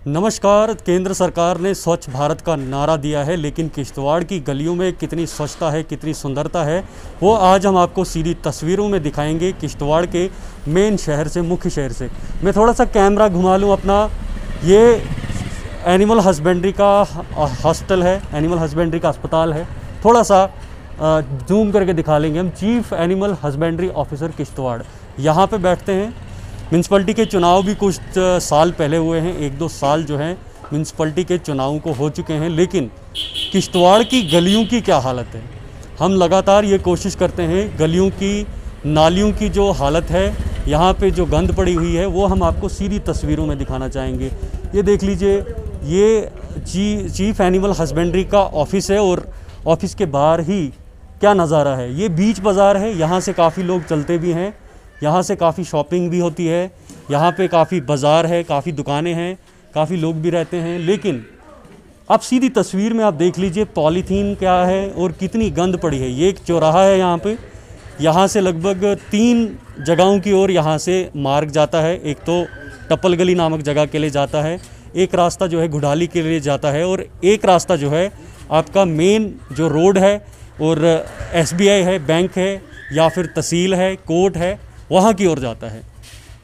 नमस्कार। केंद्र सरकार ने स्वच्छ भारत का नारा दिया है, लेकिन किश्तवाड़ की गलियों में कितनी स्वच्छता है, कितनी सुंदरता है, वो आज हम आपको सीधी तस्वीरों में दिखाएंगे किश्तवाड़ के मेन शहर से, मुख्य शहर से। मैं थोड़ा सा कैमरा घुमा लूँ अपना। ये एनिमल हस्बेंड्री का हॉस्टल है, एनिमल हस्बेंड्री का अस्पताल है। थोड़ा सा जूम करके दिखा लेंगे हम। Chief animal husbandry officer Kishtwar यहाँ पे बैठते हैं। म्यूनसिपलिटी के चुनाव भी कुछ साल पहले हुए हैं, 1-2 साल जो हैं म्यूनसिपलिटी के चुनावों को हो चुके हैं, लेकिन किश्तवाड़ की गलियों की क्या हालत है। हम लगातार ये कोशिश करते हैं, गलियों की, नालियों की जो हालत है, यहाँ पे जो गंद पड़ी हुई है, वो हम आपको सीधी तस्वीरों में दिखाना चाहेंगे। ये देख लीजिए, ये चीफ एनिमल हस्बेंड्री का ऑफिस है और ऑफिस के बाहर ही क्या नज़ारा है। ये बीच बाज़ार है, यहाँ से काफ़ी लोग चलते भी हैं, यहाँ से काफ़ी शॉपिंग भी होती है, यहाँ पे काफ़ी बाज़ार है, काफ़ी दुकानें हैं, काफ़ी लोग भी रहते हैं। लेकिन अब सीधी तस्वीर में आप देख लीजिए पॉलीथीन क्या है और कितनी गंद पड़ी है। ये एक चौराहा है यहाँ पे, यहाँ से लगभग 3 जगहों की ओर यहाँ से मार्ग जाता है। एक तो टप्पल गली नामक जगह के लिए जाता है, एक रास्ता जो है घुडाली के लिए जाता है, और एक रास्ता जो है आपका मेन जो रोड है और SBI है, बैंक है, या फिर तहसील है, कोर्ट है, वहाँ की ओर जाता है।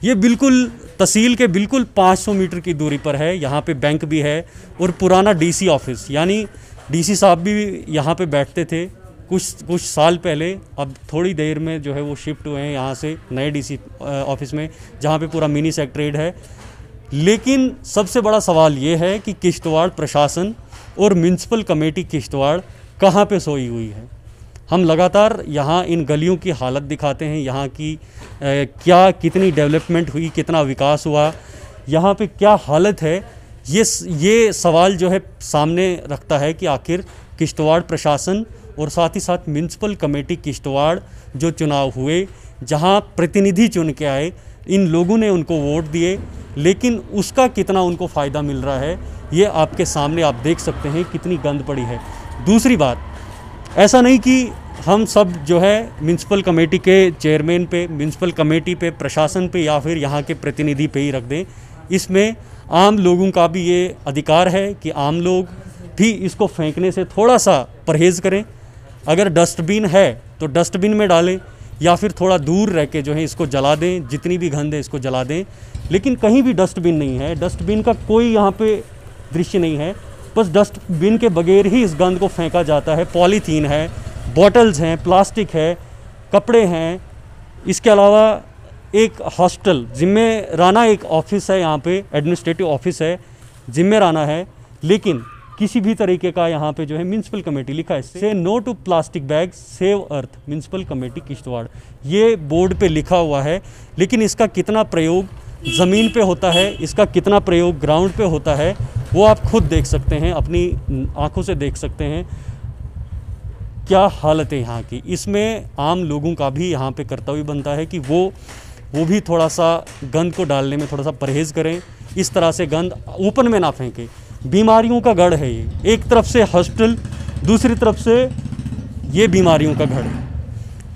ये बिल्कुल तहसील के बिल्कुल 500 मीटर की दूरी पर है। यहाँ पे बैंक भी है और पुराना DC ऑफिस, यानी DC साहब भी यहाँ पे बैठते थे कुछ साल पहले। अब थोड़ी देर में जो है वो शिफ्ट हुए हैं यहाँ से नए DC ऑफिस में, जहाँ पे पूरा मिनी सेक्रेटरीट है। लेकिन सबसे बड़ा सवाल ये है कि किश्तवाड़ प्रशासन और म्यूनसिपल कमेटी किश्तवाड़ कहाँ पे सोई हुई है। हम लगातार यहाँ इन गलियों की हालत दिखाते हैं, यहाँ की कितनी डेवलपमेंट हुई, कितना विकास हुआ, यहाँ पे क्या हालत है। ये सवाल जो है सामने रखता है कि आखिर किश्तवाड़ प्रशासन और साथ ही साथ म्यूनसिपल कमेटी किश्तवाड़ जो चुनाव हुए, जहाँ प्रतिनिधि चुन के आए, इन लोगों ने उनको वोट दिए, लेकिन उसका कितना उनको फ़ायदा मिल रहा है, ये आपके सामने आप देख सकते हैं कितनी गंद पड़ी है। दूसरी बात, ऐसा नहीं कि हम सब जो है म्यूनसिपल कमेटी के चेयरमैन पे, म्यूनसिपल कमेटी पे, प्रशासन पे या फिर यहाँ के प्रतिनिधि पे ही रख दें। इसमें आम लोगों का भी ये अधिकार है कि आम लोग भी इसको फेंकने से थोड़ा सा परहेज़ करें। अगर डस्टबिन है तो डस्टबिन में डालें, या फिर थोड़ा दूर रह के जो है इसको जला दें, जितनी भी गंद है इसको जला दें। लेकिन कहीं भी डस्टबिन नहीं है, डस्टबिन का कोई यहाँ पे दृश्य नहीं है, बस डस्टबिन के बगैर ही इस गंद को फेंका जाता है। पॉलीथीन है, बॉटल्स हैं, प्लास्टिक है, कपड़े हैं। इसके अलावा एक हॉस्टल जिम्मेराना एक ऑफिस है, यहाँ पे एडमिनिस्ट्रेटिव ऑफिस है, जिम्मेराना है, लेकिन किसी भी तरीके का यहाँ पे जो है म्यूनसिपल कमेटी लिखा है, say no to plastic bag, save earth, municipal committee Kishtwar, ये बोर्ड पे लिखा हुआ है। लेकिन इसका कितना प्रयोग ज़मीन पे होता है, इसका कितना प्रयोग ग्राउंड पे होता है, वो आप खुद देख सकते हैं, अपनी आंखों से देख सकते हैं क्या हालत है यहाँ की। इसमें आम लोगों का भी यहाँ पे कर्तव्य बनता है कि वो भी थोड़ा सा गंद को डालने में थोड़ा सा परहेज़ करें। इस तरह से गंद ओपन में ना फेंकें। बीमारियों का गढ़ है ये, एक तरफ से हॉस्टल, दूसरी तरफ से ये बीमारियों का गढ़ है।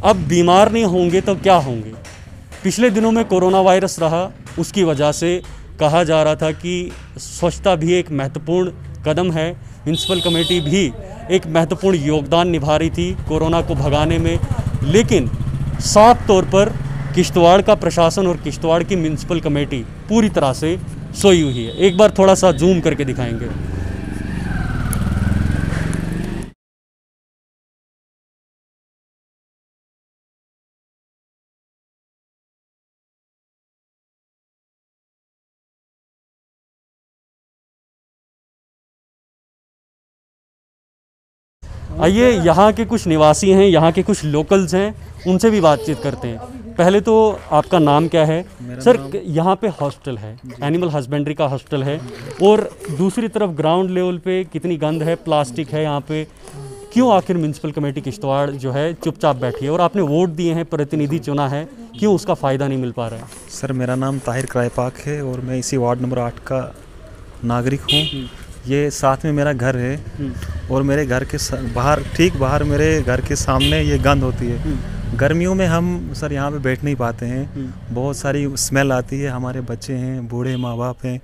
अब बीमार नहीं होंगे तो क्या होंगे। पिछले दिनों में कोरोना वायरस रहा, उसकी वजह से कहा जा रहा था कि स्वच्छता भी एक महत्वपूर्ण कदम है, म्यूनसिपल कमेटी भी एक महत्वपूर्ण योगदान निभा रही थी कोरोना को भगाने में। लेकिन साफ तौर पर किश्तवाड़ का प्रशासन और किश्तवाड़ की म्यूनसिपल कमेटी पूरी तरह से सोई हुई है। एक बार थोड़ा सा जूम करके दिखाएंगे। आइए यहाँ के कुछ निवासी हैं, यहाँ के कुछ लोकल्स हैं, उनसे भी बातचीत करते हैं। पहले तो आपका नाम क्या है सर? यहाँ पे हॉस्टल है, एनिमल हस्बेंड्री का हॉस्टल है, और दूसरी तरफ ग्राउंड लेवल पे कितनी गंद है, प्लास्टिक है यहाँ पे। क्यों आखिर म्यूनसिपल कमेटी किश्तवाड़ जो है चुपचाप बैठी है, और आपने वोट दिए हैं, प्रतिनिधि चुना है, क्यों उसका फ़ायदा नहीं मिल पा रहा है? सर, मेरा नाम ताहिर किराएपाक है और मैं इसी वार्ड नंबर 8 का नागरिक हूँ। ये साथ में मेरा घर है और मेरे घर के बाहर, ठीक बाहर मेरे घर के सामने ये गंद होती है। गर्मियों में हम सर यहाँ पे बैठ नहीं पाते हैं, बहुत सारी स्मेल आती है, हमारे बच्चे हैं, बूढ़े माँ बाप हैं,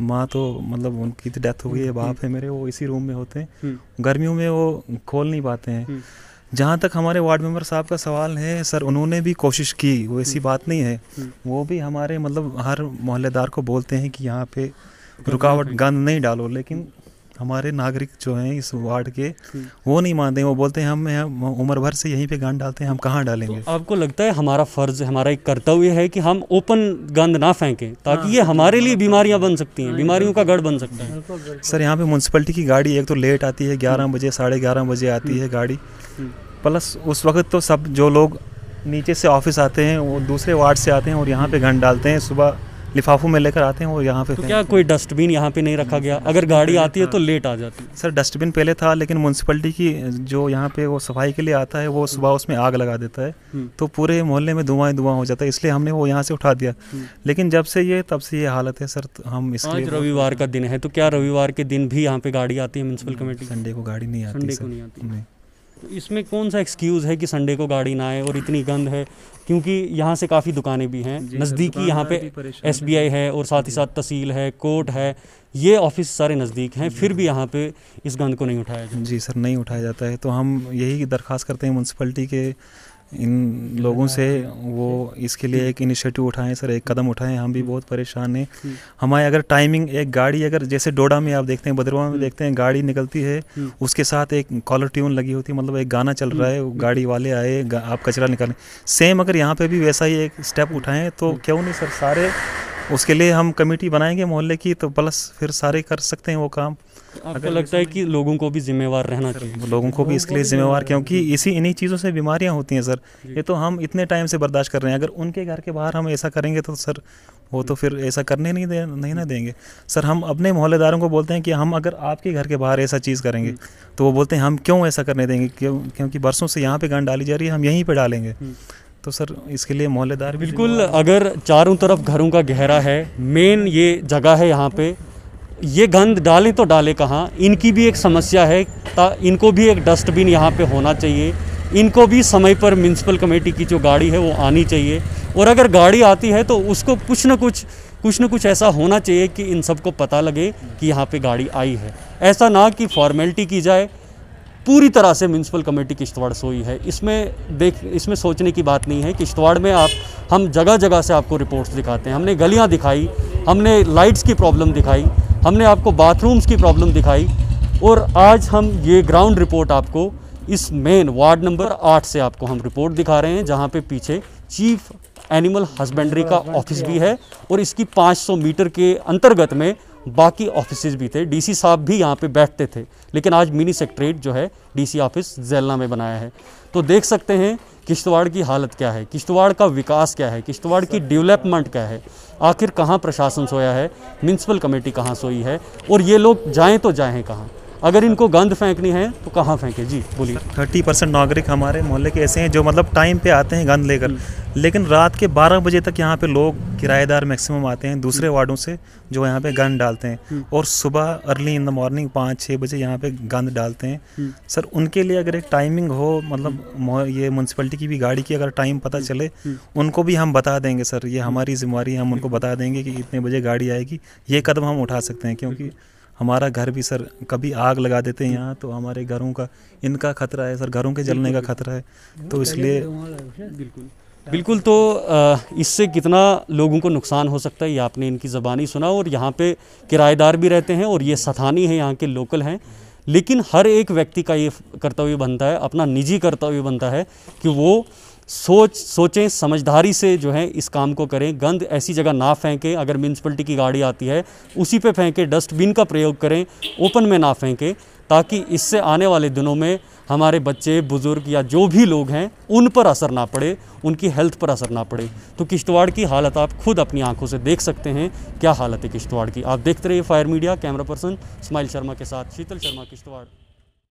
माँ तो मतलब उनकी तो डेथ हो गई है, बाप है मेरे, वो इसी रूम में होते हैं। गर्मियों में वो खोल नहीं पाते हैं। जहाँ तक हमारे वार्ड मेंबर साहब का सवाल है सर, उन्होंने भी कोशिश की, वो ऐसी बात नहीं है। वो भी हमारे मतलब हर मोहल्लेदार को बोलते हैं कि यहाँ पे रुकावट गंद नहीं डालो, लेकिन हमारे नागरिक जो हैं इस वार्ड के वो नहीं मानते। वो बोलते हैं हम उम्र भर से यहीं पे गंद डालते हैं, हम कहाँ डालेंगे। तो आपको लगता है हमारा फर्ज, हमारा एक कर्तव्य है कि हम ओपन गंद ना फेंकें, ताकि ये हमारे लिए बीमारियां बन सकती हैं, बीमारियों का गढ़ बन सकता है। सर यहाँ पे म्यूनसिपैलिटी की गाड़ी एक तो लेट आती है, 11 बजे 11:30 बजे आती है गाड़ी, प्लस उस वक्त तो सब जो लोग नीचे से ऑफिस आते हैं वो दूसरे वार्ड से आते हैं और यहाँ पे गंद डालते हैं, सुबह लिफाफों में लेकर आते हैं और यहाँ पे। तो क्या कोई डस्टबिन यहाँ पे नहीं रखा गया? अगर गाड़ी आती है तो लेट आ जाती है। सर डस्टबिन पहले था, लेकिन म्यूनसिपैलिटी की जो यहाँ पे वो सफाई के लिए आता है वो सुबह उसमें आग लगा देता है, तो पूरे मोहल्ले में धुआं हो जाता है, इसलिए हमने वो यहाँ से उठा दिया। लेकिन जब से तब से ये हालत है सर, तो हम इसलिए। आज रविवार का दिन है, तो क्या रविवार के दिन भी यहाँ पे गाड़ी आती है म्यूनसिपल कमेटी? संडे को गाड़ी नहीं आती। संडे को नहीं आती। तो इसमें कौन सा एक्सक्यूज़ है कि संडे को गाड़ी ना आए और इतनी गंद है? क्योंकि यहाँ से काफ़ी दुकानें भी हैं नज़दीकी, यहाँ पे SBI है और साथ ही साथ तहसील है, कोर्ट है, ये ऑफिस सारे नज़दीक हैं, फिर भी यहाँ पे इस गंद को नहीं उठाया जाता। जी सर, नहीं उठाया जाता है। तो हम यही दरख्वास्त करते हैं म्यूनसिपैलिटी के इन लोगों से, वो इसके लिए एक इनिशिएटिव उठाएं सर, एक कदम उठाएं। हम भी बहुत परेशान हैं। हमारे अगर टाइमिंग, एक गाड़ी अगर जैसे डोडा में आप देखते हैं, भद्रवाह में देखते हैं, गाड़ी निकलती है उसके साथ एक कॉलर ट्यून लगी होती है, मतलब एक गाना चल रहा है, गाड़ी वाले आए, आप कचरा निकालें। सेम अगर यहाँ पे भी वैसा ही एक स्टेप उठाएं तो क्यों नहीं सर, सारे उसके लिए हम कमेटी बनाएंगे मोहल्ले की, तो प्लस फिर सारे कर सकते हैं वो काम। आपको लगता है कि लोगों को भी जिम्मेवार रहना चाहिए? लोगों को भी इसके लिए जिम्मेवार, क्योंकि इन्हीं चीज़ों से बीमारियां होती हैं सर। ये तो हम इतने टाइम से बर्दाश्त कर रहे हैं, अगर उनके घर के बाहर हम ऐसा करेंगे तो सर वो तो फिर ऐसा करने नहीं ना देंगे सर। हम अपने मोहल्लेदारों को बोलते हैं कि हम अगर आपके घर के बाहर ऐसा चीज़ करेंगे तो वो बोलते हैं हम क्यों ऐसा करने देंगे, क्योंकि बरसों से यहाँ पे गंद डाली जा रही है, हम यहीं पर डालेंगे। तो सर इसके लिए मोहल्लेदार बिल्कुल, अगर चारों तरफ घरों का घेरा है, मेन ये जगह है, यहाँ पे ये गंद डाले तो डाले कहाँ? इनकी भी एक समस्या है, इनको भी एक डस्टबिन यहाँ पे होना चाहिए, इनको भी समय पर म्यूनसिपल कमेटी की जो गाड़ी है वो आनी चाहिए, और अगर गाड़ी आती है तो उसको कुछ न कुछ ऐसा होना चाहिए कि इन सबको पता लगे कि यहाँ पे गाड़ी आई है। ऐसा ना कि फॉर्मेलिटी की जाए, पूरी तरह से म्यूनसिपल कमेटी किश्तवाड़ सोई है। इसमें सोचने की बात नहीं है। किश्तवाड़ में हम जगह जगह से आपको रिपोर्ट्स दिखाते हैं, हमने गलियां दिखाई, हमने लाइट्स की प्रॉब्लम दिखाई, हमने आपको बाथरूम्स की प्रॉब्लम दिखाई, और आज हम ये ग्राउंड रिपोर्ट आपको इस मेन वार्ड नंबर 8 से आपको हम रिपोर्ट दिखा रहे हैं, जहाँ पे पीछे चीफ एनिमल हस्बेंड्री का ऑफिस भी है, और इसकी 500 मीटर के अंतर्गत में बाकी ऑफिसेज भी थे। डीसी साहब भी यहाँ पे बैठते थे, लेकिन आज मिनी सेक्रेटरीट जो है डीसी ऑफिस ज़ैलना में बनाया है। तो देख सकते हैं किश्तवाड़ की हालत क्या है, किश्तवाड़ का विकास क्या है, किश्तवाड़ की डेवलपमेंट क्या है, आखिर कहाँ प्रशासन सोया है, म्यूनसिपल कमेटी कहाँ सोई है, और ये लोग जाएँ तो जाएँ कहाँ? अगर इनको गंद फेंकनी है तो कहाँ फेंके? जी बोलिए। 30% नागरिक हमारे मोहल्ले के ऐसे हैं जो मतलब टाइम पे आते हैं गंद लेकर, लेकिन रात के 12 बजे तक यहाँ पे लोग किराएदार मैक्सिमम आते हैं दूसरे वार्डों से, जो यहाँ पे गंद डालते हैं, और सुबह अर्ली इन द मॉर्निंग 5-6 बजे यहाँ पे गंद डालते हैं। सर उनके लिए अगर एक टाइमिंग हो, मतलब ये म्यूनसिपैलिटी की भी गाड़ी की अगर टाइम पता चले, उनको भी हम बता देंगे सर, ये हमारी जिम्मेवारी है, हम उनको बता देंगे कि इतने बजे गाड़ी आएगी। ये कदम हम उठा सकते हैं, क्योंकि हमारा घर भी सर कभी आग लगा देते हैं यहाँ, तो हमारे घरों का इनका खतरा है सर, घरों के जलने का खतरा है, तो इसलिए बिल्कुल। तो इससे कितना लोगों को नुकसान हो सकता है ये आपने इनकी ज़बानी सुना, और यहाँ पे किराएदार भी रहते हैं और ये स्थानीय हैं, यहाँ के लोकल हैं, लेकिन हर एक व्यक्ति का ये कर्तव्य बनता है, अपना निजी कर्तव्य बनता है कि वो सोचें, समझदारी से जो है इस काम को करें। गंद ऐसी जगह ना फेंकें, अगर म्यूनसिपैलिटी की गाड़ी आती है उसी पे फेंकें, डस्टबिन का प्रयोग करें, ओपन में ना फेंकें, ताकि इससे आने वाले दिनों में हमारे बच्चे, बुज़ुर्ग या जो भी लोग हैं उन पर असर ना पड़े, उनकी हेल्थ पर असर ना पड़े। तो किश्तवाड़ की हालत आप खुद अपनी आंखों से देख सकते हैं, क्या हालत है किश्तवाड़ की। आप देखते रहिए fire media. Camera person smile Sharma के साथ शीतल शर्मा, किश्तवाड़।